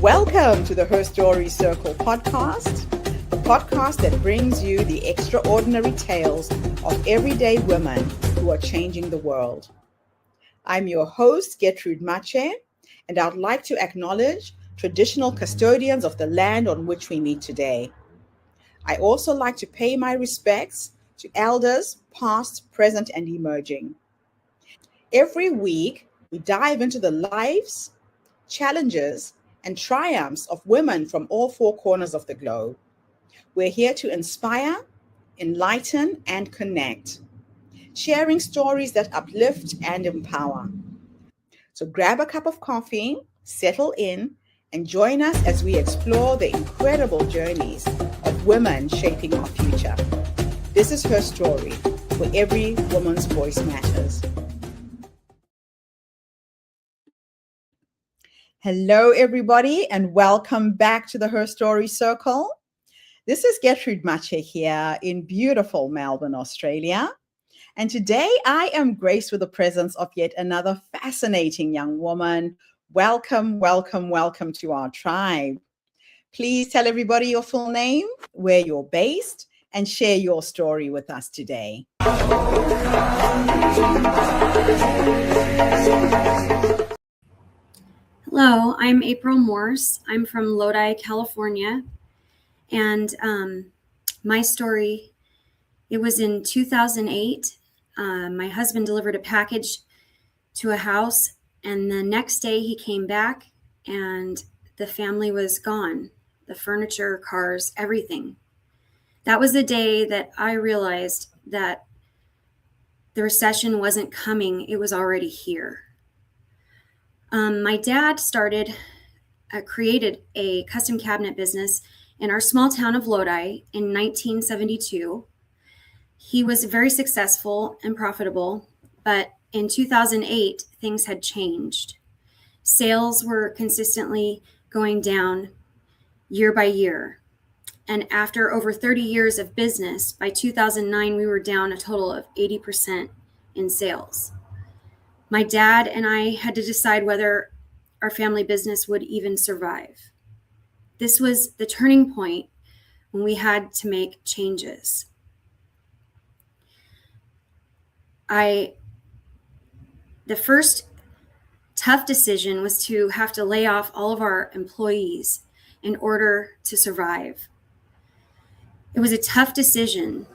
Welcome to the Her Story Circle podcast, the podcast that brings you the extraordinary tales of everyday women who are changing the world. I'm your host, Gertrude Mache, and I'd like to acknowledge traditional custodians of the land on which we meet today. I also like to pay my respects to elders, past, present, and emerging. Every week, we dive into the lives, challenges, and triumphs of women from all four corners of the globe. We're here to inspire, enlighten, and connect, sharing stories that uplift and empower. So grab a cup of coffee, settle in, and join us as we explore the incredible journeys of women shaping our future. This is Her Story, where every woman's voice matters. Hello, everybody, and welcome back to the Her Story Circle. This is Gertrude Mache here in beautiful Melbourne, Australia. And today I am graced with the presence of yet another fascinating young woman. Welcome, welcome, welcome to our tribe. Please tell everybody your full name, where you're based, and share your story with us today. Hello, I'm April Morse. I'm from Lodi, California. And my story, it was in 2008. My husband delivered a package to a house, and the next day he came back and the family was gone. The furniture, cars, everything. That was the day that I realized that the recession wasn't coming. It was already here. My dad created a custom cabinet business in our small town of Lodi in 1972. He was very successful and profitable, but in 2008, things had changed. Sales were consistently going down year by year. And after over 30 years of business, by 2009, we were down a total of 80% in sales. My dad and I had to decide whether our family business would even survive. This was the turning point when we had to make changes. The first tough decision was to have to lay off all of our employees in order to survive. It was a tough decision,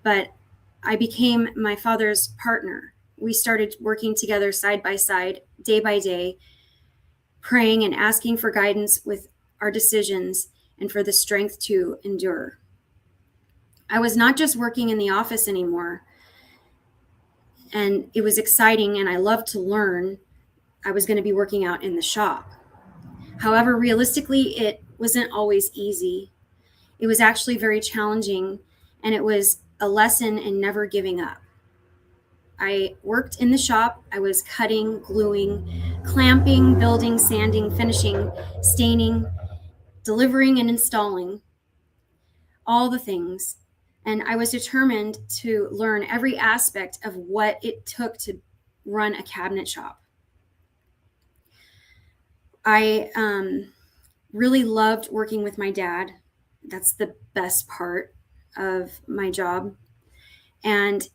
but I became my father's partner. We started working together side by side, day by day, praying and asking for guidance with our decisions and for the strength to endure. I was not just working in the office anymore, and it was exciting and I loved to learn. I was going to be working out in the shop. However, realistically, it wasn't always easy. It was actually very challenging, and it was a lesson in never giving up. I worked in the shop. I was cutting, gluing, clamping, building, sanding, finishing, staining, delivering, and installing, all the things. And I was determined to learn every aspect of what it took to run a cabinet shop. I really loved working with my dad. That's the best part of my job. And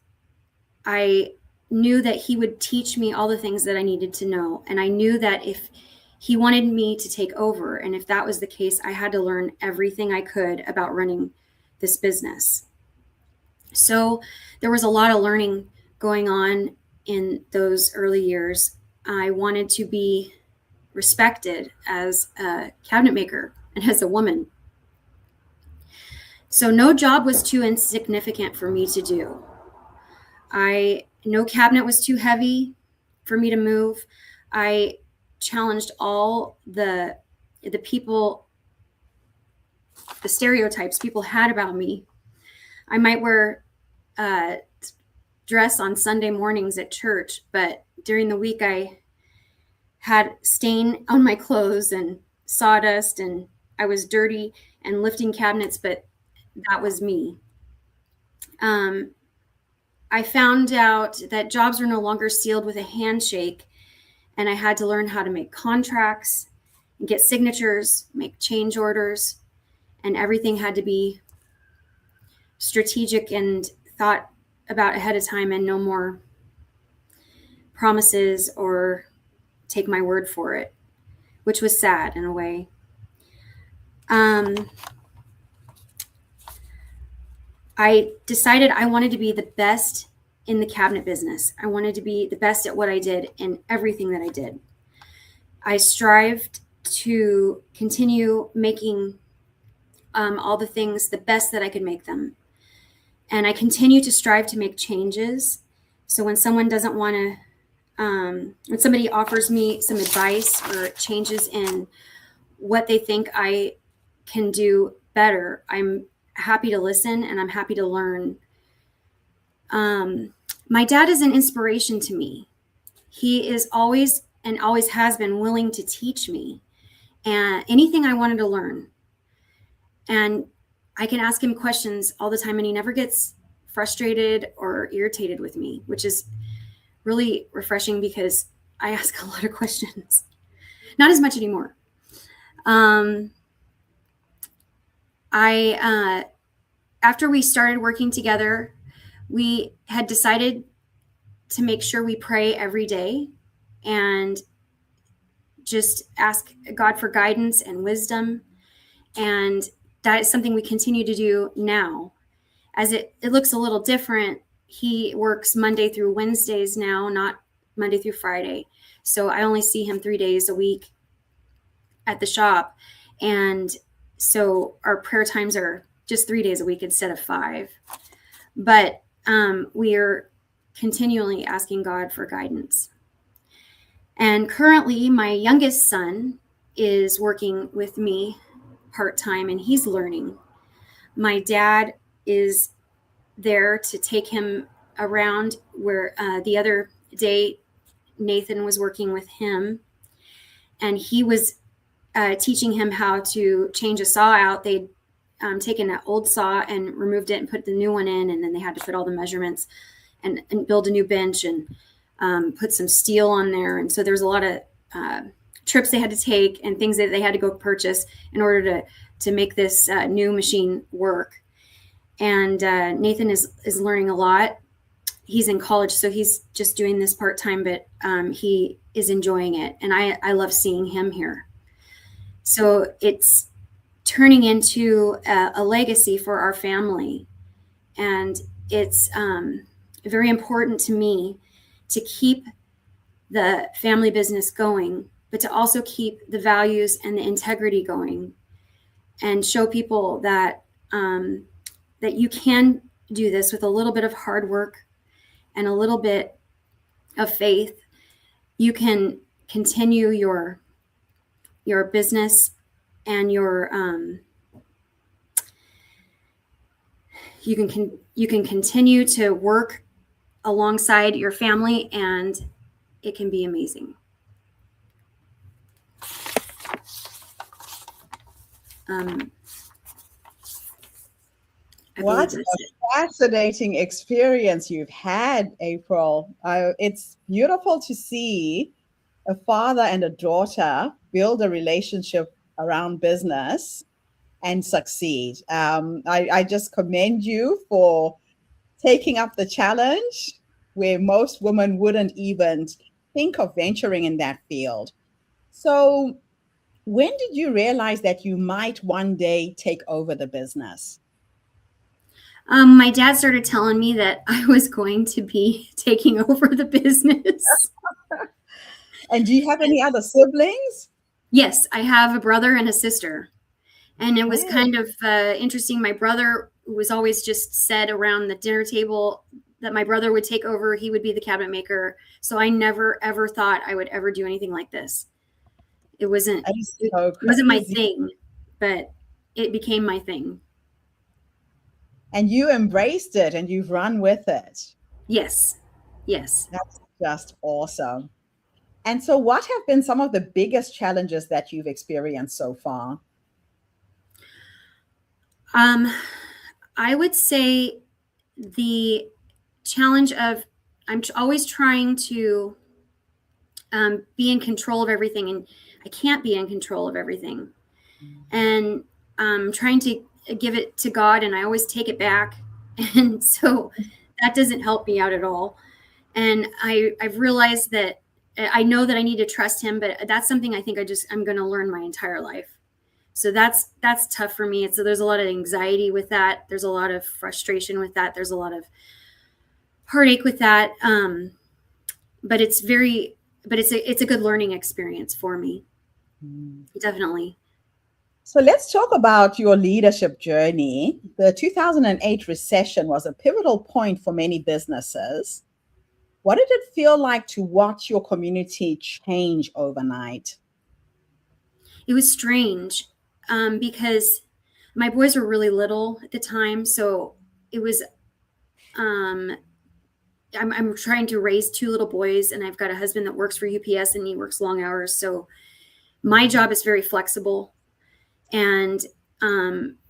I knew that he would teach me all the things that I needed to know. And I knew that if he wanted me to take over, and if that was the case, I had to learn everything I could about running this business. So there was a lot of learning going on in those early years. I wanted to be respected as a cabinet maker and as a woman. So no job was too insignificant for me to do. No cabinet was too heavy for me to move. I challenged all the people, the stereotypes people had about me. I might wear a dress on Sunday mornings at church, but during the week I had stain on my clothes and sawdust, and I was dirty and lifting cabinets, but that was me. I found out that jobs were no longer sealed with a handshake, and I had to learn how to make contracts get signatures, make change orders, and everything had to be strategic and thought about ahead of time, and no more promises or take my word for it, which was sad in a way. I decided I wanted to be the best in the cabinet business. I wanted to be the best at what I did in everything that I did. I strived to continue making all the things the best that I could make them. And I continue to strive to make changes. So when someone doesn't want to, when somebody offers me some advice or changes in what they think I can do better, I'm happy to listen and I'm happy to learn. My dad is an inspiration to me. He is always and always has been willing to teach me and anything I wanted to learn. And I can ask him questions all the time and he never gets frustrated or irritated with me, which is really refreshing because I ask a lot of questions. Not as much anymore. After we started working together, we had decided to make sure we pray every day and just ask God for guidance and wisdom. And that is something we continue to do now. As it looks a little different, he works Monday through Wednesdays now, not Monday through Friday. So I only see him 3 days a week at the shop. And so our prayer times are just 3 days a week instead of 5. But we are continually asking God for guidance. And currently, my youngest son is working with me part-time and he's learning. My dad is there to take him around where the other day Nathan was working with him and he was teaching him how to change a saw out. They'd taken an old saw and removed it and put the new one in, and then they had to put all the measurements and build a new bench and put some steel on there. And so there's a lot of trips they had to take and things that they had to go purchase in order to make this new machine work. And Nathan is learning a lot. He's in college, so he's just doing this part-time, but he is enjoying it. And I love seeing him here. So it's turning into a legacy for our family. And it's very important to me to keep the family business going, but to also keep the values and the integrity going and show people that that you can do this with a little bit of hard work and a little bit of faith. You can continue your business and your you can continue to work alongside your family, and it can be amazing. What a fascinating experience you've had, April. It's beautiful to see a father and a daughter build a relationship around business and succeed. I just commend you for taking up the challenge where most women wouldn't even think of venturing in that field. So when did you realize that you might one day take over the business? My dad started telling me that I was going to be taking over the business. And do you have any other siblings? Yes, I have a brother and a sister. And it was kind of interesting. My brother was always just said around the dinner table that my brother would take over. He would be the cabinet maker. So I never, ever thought I would ever do anything like this. It wasn't my thing, but it became my thing. And you embraced it and you've run with it. Yes. Yes. That's just awesome. And so what have been some of the biggest challenges that you've experienced so far? I would say the challenge of I'm always trying to be in control of everything, and I can't be in control of everything. And I'm trying to give it to God, and I always take it back. And so that doesn't help me out at all. And I've realized that I know that I need to trust him, but that's something I think I'm going to learn my entire life. So that's tough for me. So there's a lot of anxiety with that. There's a lot of frustration with that. There's a lot of heartache with that. But it's a good learning experience for me. Definitely. So let's talk about your leadership journey. The 2008 recession was a pivotal point for many businesses. What did it feel like to watch your community change overnight? It was strange because my boys were really little at the time. So it was, I'm trying to raise two little boys, and I've got a husband that works for UPS and he works long hours. So my job is very flexible, and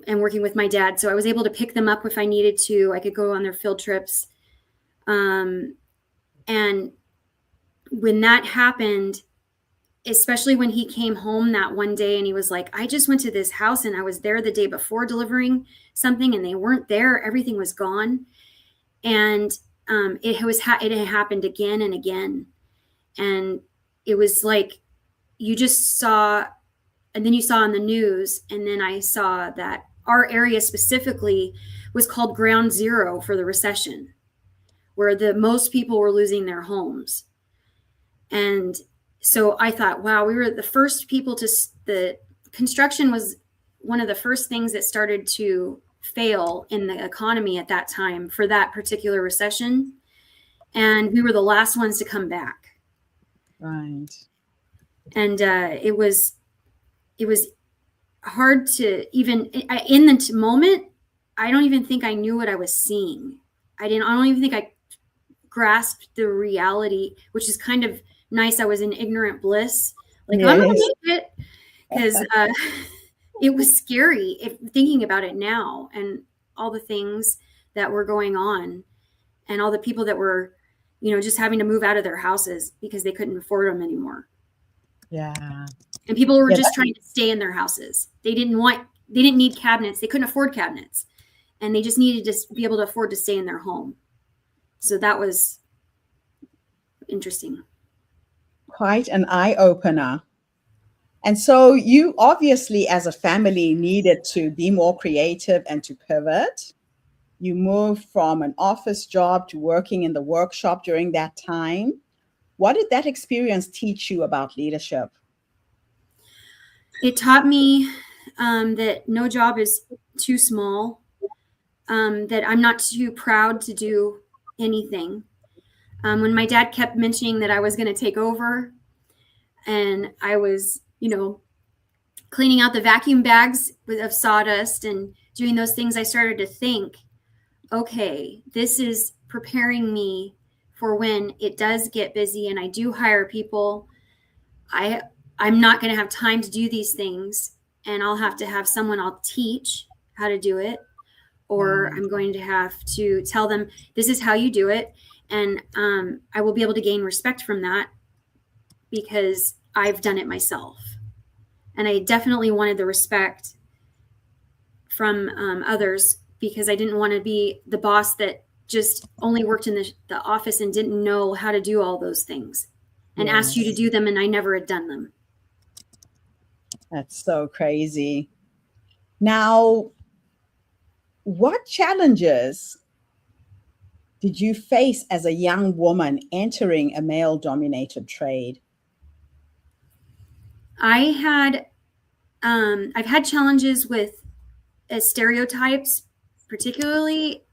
working with my dad. So I was able to pick them up if I needed to. I could go on their field trips. And when that happened, especially when he came home that one day and he was like, I just went to this house and I was there the day before delivering something and they weren't there. Everything was gone. And it had happened again and again. And it was like, you just saw, and then you saw on the news, and then I saw that our area specifically was called ground zero for the recession, where the most people were losing their homes. And so I thought, wow, we were the first people the construction was one of the first things that started to fail in the economy at that time for that particular recession. And we were the last ones to come back. Right. And it was hard to even, in the moment, I don't even think I knew what I was seeing. I don't even think I grasped the reality, which is kind of nice. I was in ignorant bliss. Like, yes. I'm going to make it, because it was scary thinking about it now, and all the things that were going on, and all the people that were, just having to move out of their houses because they couldn't afford them anymore. Yeah. And people were just trying to stay in their houses. They didn't need cabinets. They couldn't afford cabinets, and they just needed to be able to afford to stay in their home. So that was interesting. Quite an eye-opener. And so you obviously, as a family, needed to be more creative and to pivot. You moved from an office job to working in the workshop during that time. What did that experience teach you about leadership? It taught me that no job is too small, that I'm not too proud to do anything. When my dad kept mentioning that I was going to take over, and I was, cleaning out the vacuum bags of sawdust and doing those things, I started to think, okay, this is preparing me for when it does get busy and I do hire people. I'm not going to have time to do these things, and I'll have to have someone I'll teach how to do it, or I'm going to have to tell them, this is how you do it. And I will be able to gain respect from that because I've done it myself. And I definitely wanted the respect from others, because I didn't want to be the boss that just only worked in the office and didn't know how to do all those things and asked you to do them, and I never had done them. That's so crazy. Now, what challenges did you face as a young woman entering a male-dominated trade? I've had challenges with stereotypes, particularly.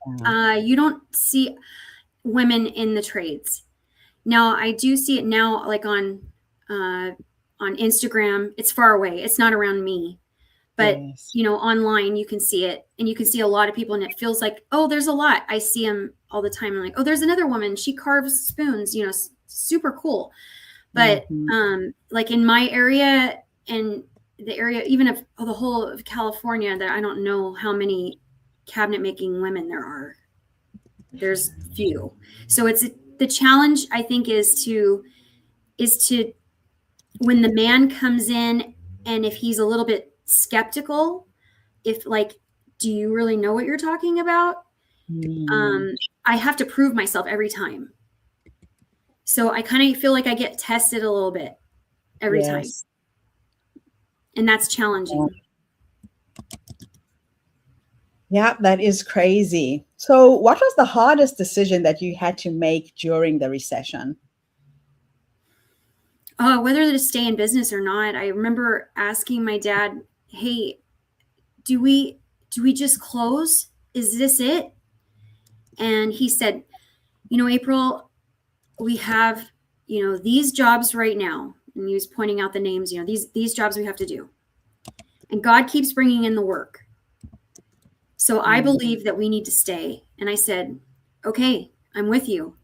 You don't see women in the trades. Now, I do see it now, like on Instagram. It's far away. It's not around me. But, online you can see it, and you can see a lot of people, and it feels like, oh, there's a lot. I see them all the time. I'm like, oh, there's another woman. She carves spoons, super cool. But like in my area and the area, even of the whole of California, that I don't know how many cabinet making women there are. There's few. So the challenge, I think, is to is to, when the man comes in and if he's a little bit skeptical, if like, do you really know what you're talking about? I have to prove myself every time. So I kind of feel like I get tested a little bit every time. And that's challenging. Yeah, that is crazy. So what was the hardest decision that you had to make during the recession? Whether to stay in business or not. I remember asking my dad, hey, do we just close? Is this it? And he said, April, we have, these jobs right now. And he was pointing out the names, these jobs we have to do. And God keeps bringing in the work. So I believe that we need to stay. And I said, okay, I'm with you.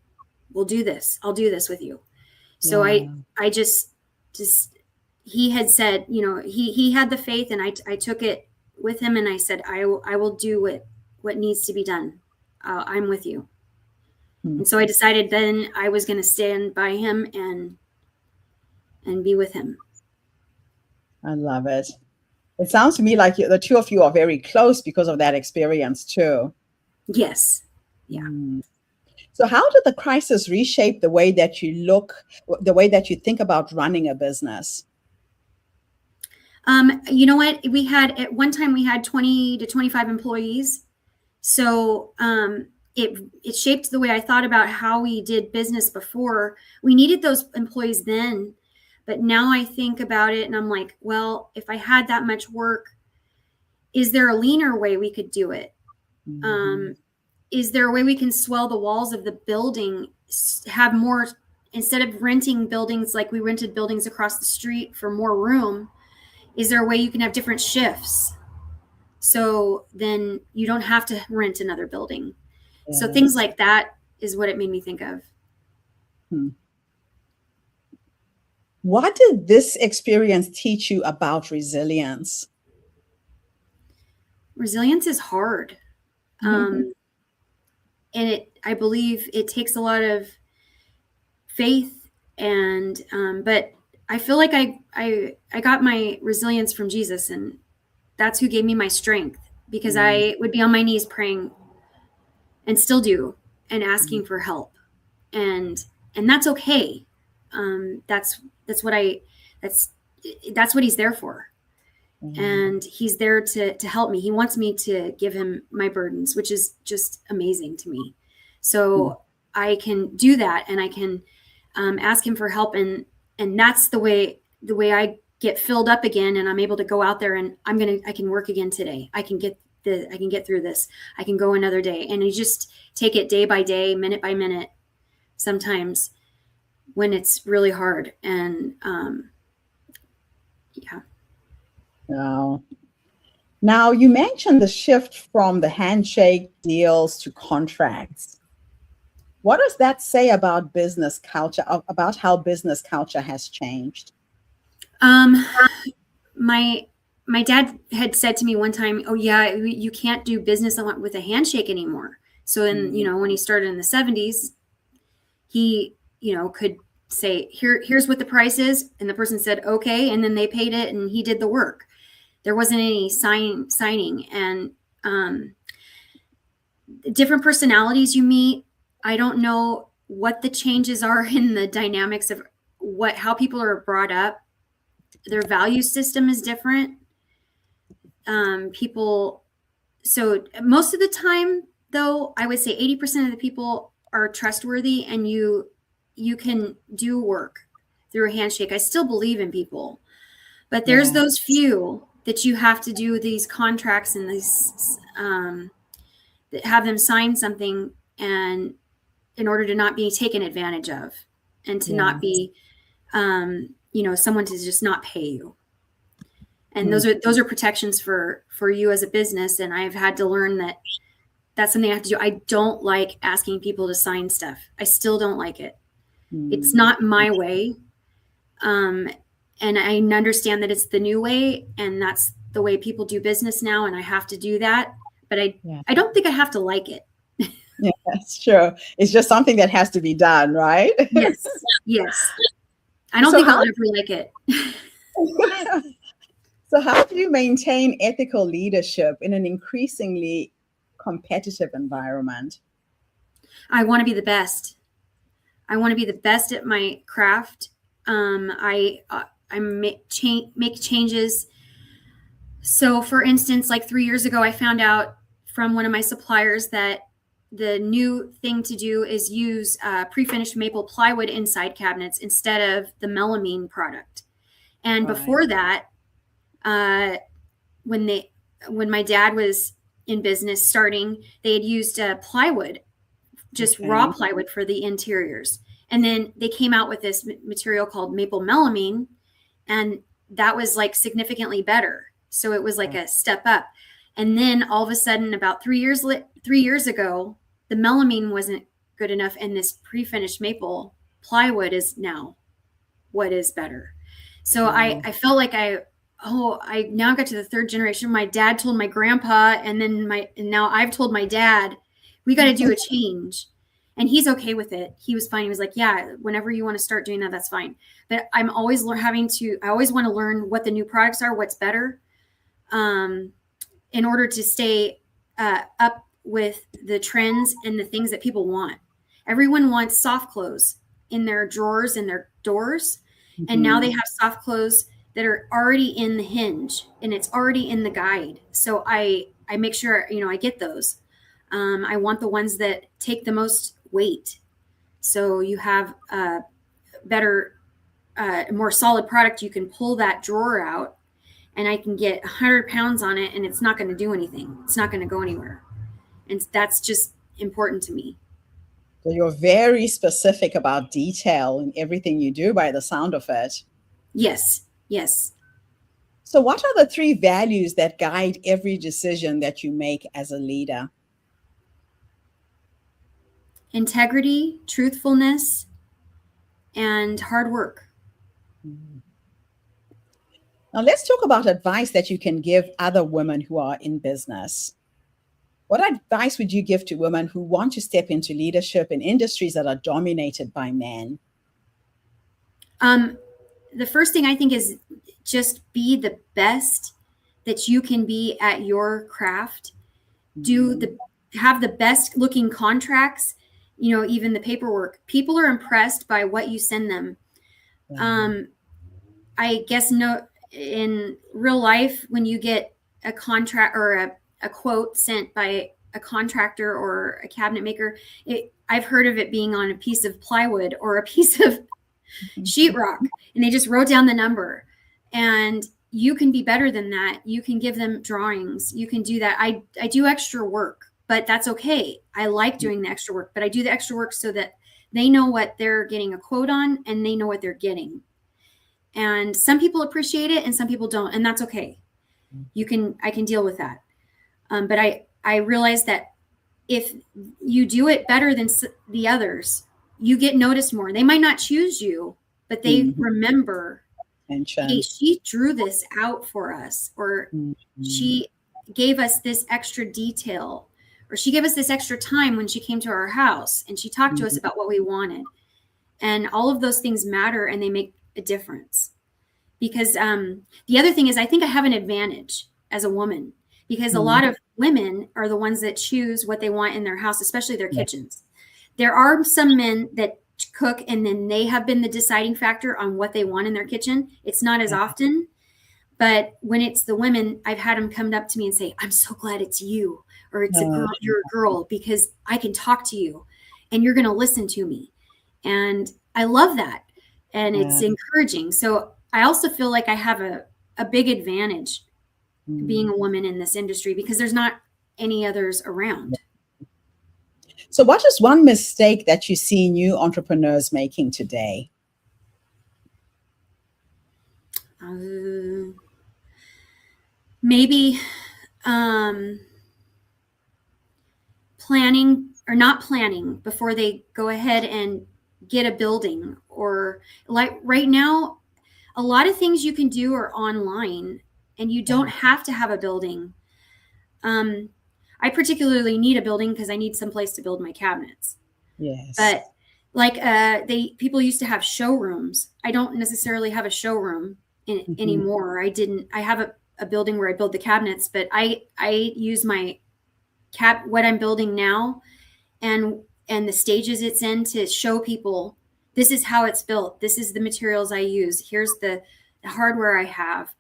We'll do this. I'll do this with you. So I just, he had said, he had the faith, and I took it with him, and I said, I will do what needs to be done. I'm with you. And so I decided then I was going to stand by him and be with him. I love it. It sounds to me like the two of you are very close because of that experience too. Yes. Yeah. So how did the crisis reshape the way that the way that you think about running a business? You know what? At one time we had 20 to 25 employees. So it shaped the way I thought about how we did business before. We needed those employees then, but now I think about it and I'm like, well, if I had that much work, is there a leaner way we could do it? Is there a way we can swell the walls of the building, have more, instead of renting buildings like we rented buildings across the street for more room, is there a way you can have different shifts? So then you don't have to rent another building. Yes. So things like that is what it made me think of. What did this experience teach you about resilience? Resilience is hard. And I believe it takes a lot of faith and, but I feel like I got my resilience from Jesus, and that's who gave me my strength, because I would be on my knees praying, and still do, and asking for help. And that's okay. That's what he's there for. And he's there to help me. He wants me to give him my burdens, which is just amazing to me. So I can do that, and I can ask him for help, and that's the way I get filled up again, and I'm able to go out there, and I can work again today. I can get through this. I can go another day, and you just take it day by day, minute by minute. Sometimes when it's really hard, and yeah. Wow. Now, you mentioned the shift from the handshake deals to contracts. What does that say about business culture, about how business culture has changed? My dad had said to me one time, oh yeah, you can't do business with a handshake anymore. So then, when he started in the 70s, he, could say, here's what the price is. And the person said, okay. And then they paid it and he did the work. There wasn't any signing, and different personalities you meet. I don't know what the changes are in the dynamics of how people are brought up. Their value system is different. So most of the time, though, I would say 80% of the people are trustworthy, and you can do work through a handshake. I still believe in people, but there's those few that you have to do these contracts and these have them sign something, and in order to not be taken advantage of, and to not be someone to just not pay you. And those are protections for you as a business. And I've had to learn that that's something I have to do. I don't like asking people to sign stuff. I still don't like it. It's not my way. And I understand that it's the new way, and that's the way people do business now, and I have to do that. But I don't think I have to like it. Yeah, that's true. It's just something that has to be done, right? Yes. I don't So think I'll how ever like it. so how do you maintain ethical leadership in an increasingly competitive environment? I want to be the best. I want to be the best at my craft. I make changes. So, for instance, like 3 years ago, I found out from one of my suppliers that the new thing to do is use pre-finished maple plywood inside cabinets instead of the melamine product. And Right. before that, uh, when my dad was in business starting, they had used plywood, just raw Okay. plywood for the interiors. And then they came out with this material called maple melamine, and that was like significantly better. So it was like a step up. And then all of a sudden, about 3 years ago, the melamine wasn't good enough, and this pre-finished maple plywood is now what is better. So Wow. I felt like I now got to the third generation. My dad told my grandpa, and now I've told my dad, we got to do a change. And he's okay with it. He was fine. He was like, yeah, whenever you want to start doing that, that's fine. But I'm always I always want to learn what the new products are, what's better, in order to stay up with the trends and the things that people want. Everyone wants soft clothes in their drawers and their doors. And now they have soft clothes that are already in the hinge and it's already in the guide. So I make sure, I get those. I want the ones that take the most weight. So you have a better, more solid product. You can pull that drawer out and I can get 100 pounds on it and it's not going to do anything. It's not going to go anywhere. And that's just important to me. So you're very specific about detail in everything you do by the sound of it. Yes. Yes. So what are the three values that guide every decision that you make as a leader? Integrity, truthfulness, and hard work. Now let's talk about advice that you can give other women who are in business. What advice would you give to women who want to step into leadership in industries that are dominated by men? The first thing I think is just be the best that you can be at your craft. Have the best looking contracts, even the paperwork. People are impressed by what you send them. I guess in real life, when you get a contract or a quote sent by a contractor or a cabinet maker, I've heard of it being on a piece of plywood or a piece of sheetrock, and they just wrote down the number. And you can be better than that. You can give them drawings. You can do that. I do extra work, but that's okay. I like doing the extra work, but I do the extra work so that they know what they're getting a quote on and they know what they're getting. And some people appreciate it and some people don't, and that's okay. I can deal with that. But I realize that if you do it better than the others, you get noticed more. They might not choose you, but they remember, hey, she drew this out for us, or she gave us this extra detail, or she gave us this extra time when she came to our house and she talked to us about what we wanted. And all of those things matter and they make a difference. Because the other thing is, I think I have an advantage as a woman, because a lot of women are the ones that choose what they want in their house, especially their kitchens. There are some men that cook and then they have been the deciding factor on what they want in their kitchen. It's not as often, but when it's the women, I've had them come up to me and say, I'm so glad it's you, or it's a girl, you're a girl, because I can talk to you and you're going to listen to me. And I love that. And it's encouraging. So I also feel like I have a big advantage being a woman in this industry because there's not any others around. So what is one mistake that you see new entrepreneurs making today? Maybe planning or not planning before they go ahead and get a building, or like right now, a lot of things you can do are online and you don't have to have a building. I particularly need a building because I need some place to build my cabinets. Yes. But Like people used to have showrooms. I don't necessarily have a showroom anymore. I have a building where I build the cabinets, but I use my what I'm building now and the stages it's in to show people this is how it's built. This is the materials I use. Here's the hardware I have.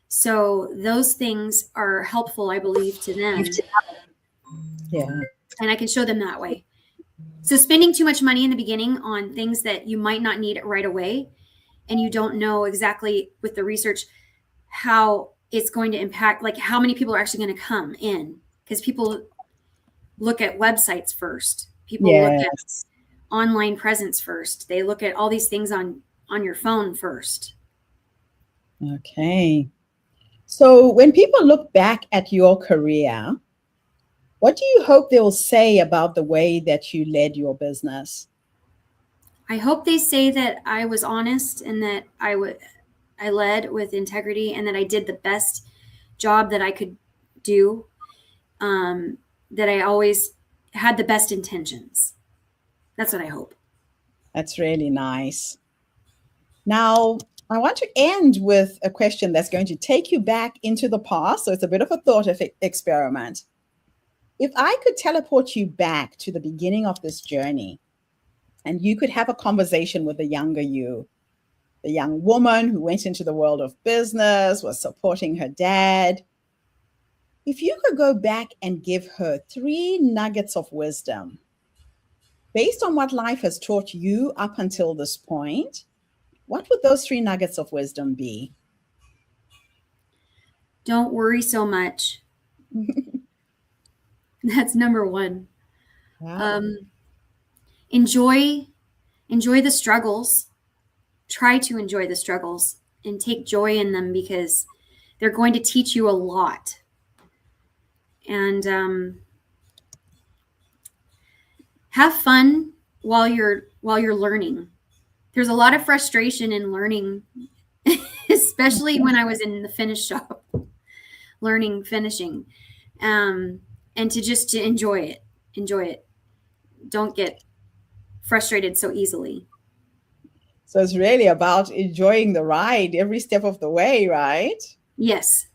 So those things are helpful, I believe, to them. Yeah. And I can show them that way. So spending too much money in the beginning on things that you might not need right away, and you don't know exactly with the research how it's going to impact, like how many people are actually going to come in, because people look at websites first. People look at online presence first. They look at all these things on your phone first. Okay. So when people look back at your career, what do you hope they'll say about the way that you led your business? I hope they say that I was honest and that I led with integrity and that I did the best job that I could do, that I always had the best intentions. That's what I hope. That's really nice. Now, I want to end with a question that's going to take you back into the past. So it's a bit of a thought experiment. If I could teleport you back to the beginning of this journey and you could have a conversation with the younger you, the young woman who went into the world of business, was supporting her dad, if you could go back and give her 3 nuggets of wisdom based on what life has taught you up until this point, what would those 3 nuggets of wisdom be? Don't worry so much. That's number 1. Wow. Enjoy the struggles. Try to enjoy the struggles and take joy in them, because they're going to teach you a lot. And have fun while you're learning. There's a lot of frustration in learning, especially when I was in the finish shop, learning finishing, and to enjoy it. Don't get frustrated so easily. So it's really about enjoying the ride every step of the way, right? Yes.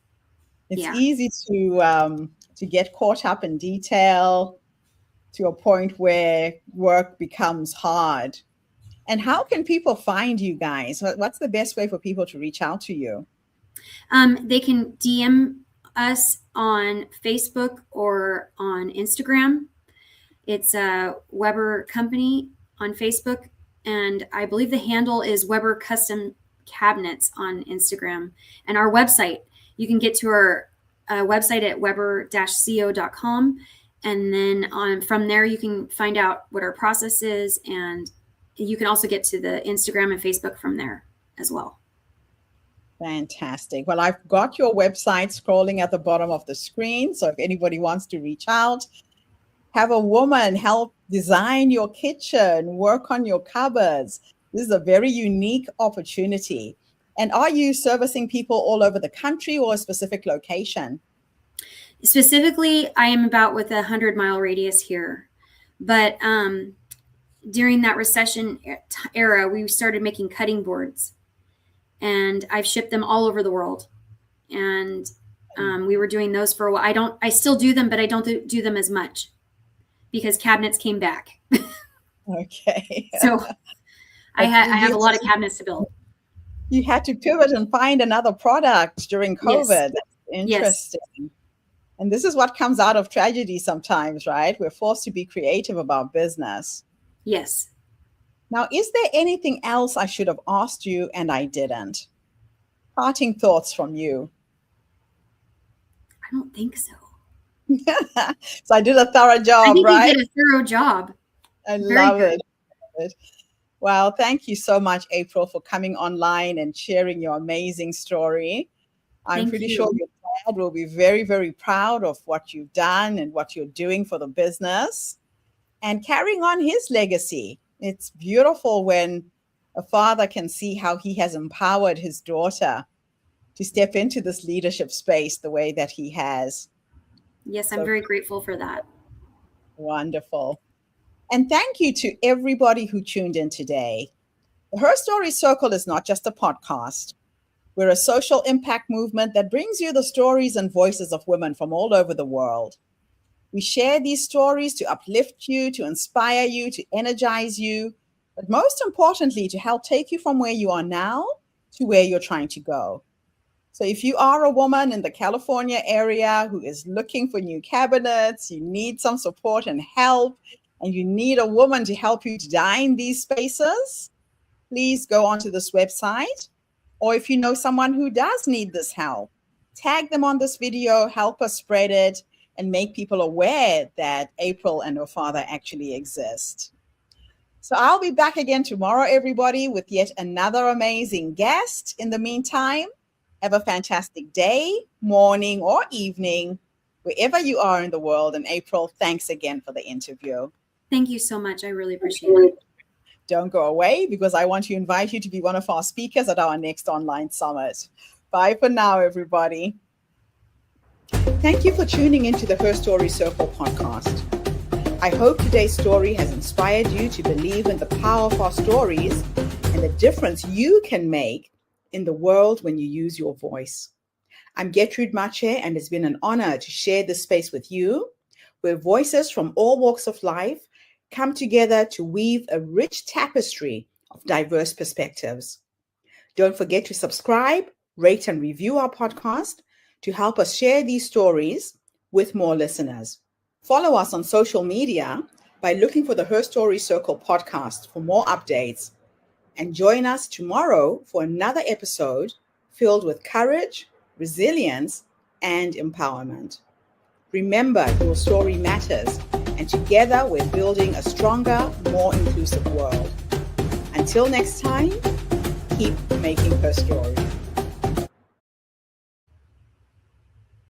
It's easy to get caught up in detail to a point where work becomes hard. And how can people find you guys? What's the best way for people to reach out to you? They can DM us on Facebook or on Instagram. It's a Weber Company on Facebook, and I believe the handle is Weber Custom Cabinets on Instagram. And our website, you can get to our website at weber-co.com, and then from there you can find out what our process is, and you can also get to the Instagram and Facebook from there as well. Fantastic. Well, I've got your website scrolling at the bottom of the screen. So if anybody wants to reach out, have a woman help design your kitchen, work on your cupboards, this is a very unique opportunity. And are you servicing people all over the country or a specific location? Specifically, I am about with a 100-mile radius here. But during that recession era, we started making cutting boards. And I've shipped them all over the world. And we were doing those for a while. I still do them, but I don't do them as much because cabinets came back. Okay. So I have a lot of cabinets to build. You had to pivot and find another product during COVID. Yes. That's interesting. Yes. And this is what comes out of tragedy sometimes, right? We're forced to be creative about business. Yes. Now, is there anything else I should have asked you and I didn't? Parting thoughts from you. I don't think so. So I did a thorough job, I think right? you did a thorough job. I love it. Well, thank you so much, April, for coming online and sharing your amazing story. I'm pretty sure your dad will be very, very proud of what you've done and what you're doing for the business and carrying on his legacy. It's beautiful when a father can see how he has empowered his daughter to step into this leadership space the way that he has. Yes, I'm very grateful for that. Wonderful. And thank you to everybody who tuned in today. The Her Story Circle is not just a podcast. We're a social impact movement that brings you the stories and voices of women from all over the world. We share these stories to uplift you, to inspire you, to energize you, but most importantly, to help take you from where you are now to where you're trying to go. So if you are a woman in the California area who is looking for new cabinets, you need some support and help, and you need a woman to help you design these spaces, please go onto this website. Or if you know someone who does need this help, tag them on this video, help us spread it, and make people aware that April and her father actually exist. So I'll be back again tomorrow, everybody, with yet another amazing guest. In the meantime, have a fantastic day, morning, or evening, wherever you are in the world. And April, thanks again for the interview. Thank you so much. I really appreciate it. Don't go away, because I want to invite you to be one of our speakers at our next online summit. Bye for now, everybody. Thank you for tuning into the Her Story Circle podcast. I hope today's story has inspired you to believe in the power of our stories and the difference you can make in the world when you use your voice. I'm Gertrude Mache, and it's been an honor to share this space with you, where voices from all walks of life come together to weave a rich tapestry of diverse perspectives. Don't forget to subscribe, rate, and review our podcast to help us share these stories with more listeners. Follow us on social media by looking for the Her Story Circle podcast for more updates. And join us tomorrow for another episode filled with courage, resilience, and empowerment. Remember, your story matters, and together we're building a stronger, more inclusive world. Until next time, keep making her story.